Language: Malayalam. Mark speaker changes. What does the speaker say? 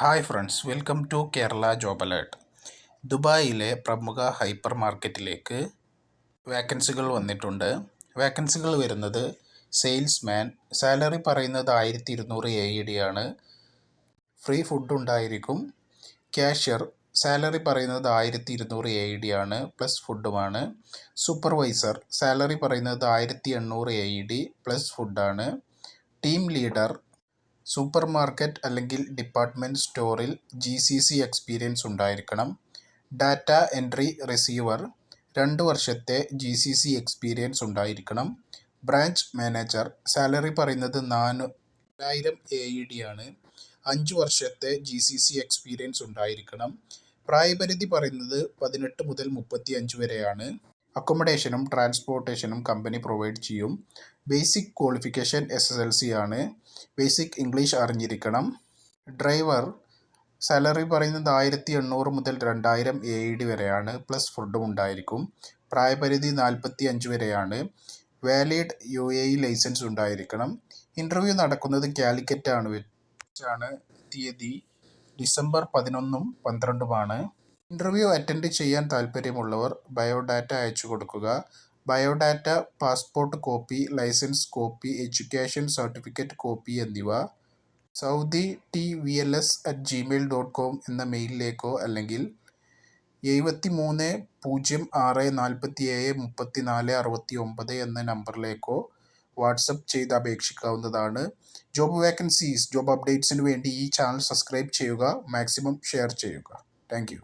Speaker 1: Hi friends, welcome to Kerala job alert. ദുബായിലെ പ്രമുഖ ഹൈപ്പർ മാർക്കറ്റിലേക്ക് വേക്കൻസികൾ വന്നിട്ടുണ്ട്. വേക്കൻസികൾ വരുന്നത് സെയിൽസ്മാൻ, സാലറി പറയുന്നത് 1200 AED ആണ്. ഫ്രീ ഫുഡ് ഉണ്ടായിരിക്കും. ക്യാഷ്യർ, സാലറി പറയുന്നത് 1200 AED ആണ്, പ്ലസ് ഫുഡുമാണ്. സൂപ്പർവൈസർ, സാലറി പറയുന്നത് 1800 AED പ്ലസ് ഫുഡാണ്. ടീം ലീഡർ, സൂപ്പർ മാർക്കറ്റ് അല്ലെങ്കിൽ ഡിപ്പാർട്ട്മെൻറ്റ് സ്റ്റോറിൽ GCC എക്സ്പീരിയൻസ് ഉണ്ടായിരിക്കണം. ഡാറ്റ എൻട്രി റിസീവർ, 2 വർഷത്തെ GCC എക്സ്പീരിയൻസ് ഉണ്ടായിരിക്കണം. ബ്രാഞ്ച് മാനേജർ, സാലറി പറയുന്നത് 4000 AED ആണ്. 5 വർഷത്തെ GCC എക്സ്പീരിയൻസ് ഉണ്ടായിരിക്കണം. പ്രായപരിധി പറയുന്നത് 18 മുതൽ 35 വരെയാണ്. അക്കോമഡേഷനും ട്രാൻസ്പോർട്ടേഷനും കമ്പനി പ്രൊവൈഡ് ചെയ്യും. ബേസിക് ക്വാളിഫിക്കേഷൻ SSLC ആണ്. ബേസിക് ഇംഗ്ലീഷ് അറിഞ്ഞിരിക്കണം. ഡ്രൈവർ, സാലറി പറയുന്നത് 1800 മുതൽ 2000 AED വരെയാണ്, പ്ലസ് ഫുഡും ഉണ്ടായിരിക്കും. പ്രായപരിധി 45 വരെയാണ്. വാലിഡ് UAE ലൈസൻസ് ഉണ്ടായിരിക്കണം. ഇൻ്റർവ്യൂ നടക്കുന്നത് കാലിക്കറ്റ് ആണ്. തീയതി ഡിസംബർ 11ഉം 12ഉമാണ്. ഇൻ്റർവ്യൂ അറ്റൻഡ് ചെയ്യാൻ താൽപ്പര്യമുള്ളവർ ബയോഡാറ്റ അയച്ചു കൊടുക്കുക. Biodata, passport copy, license copy, education certificate copy എന്നിവ saudi.tvls@gmail.com എന്ന മെയിലിലേക്കോ അല്ലെങ്കിൽ 7306473469 എന്ന നമ്പറിലേക്കോ വാട്സപ്പ് ചെയ്ത് അപേക്ഷിക്കാവുന്നതാണ്. ജോബ് വേക്കൻസീസ്, ജോബ് അപ്ഡേറ്റ്സിന് വേണ്ടി ഈ ചാനൽ സബ്സ്ക്രൈബ് ചെയ്യുക, മാക്സിമം ഷെയർ ചെയ്യുക. Thank you.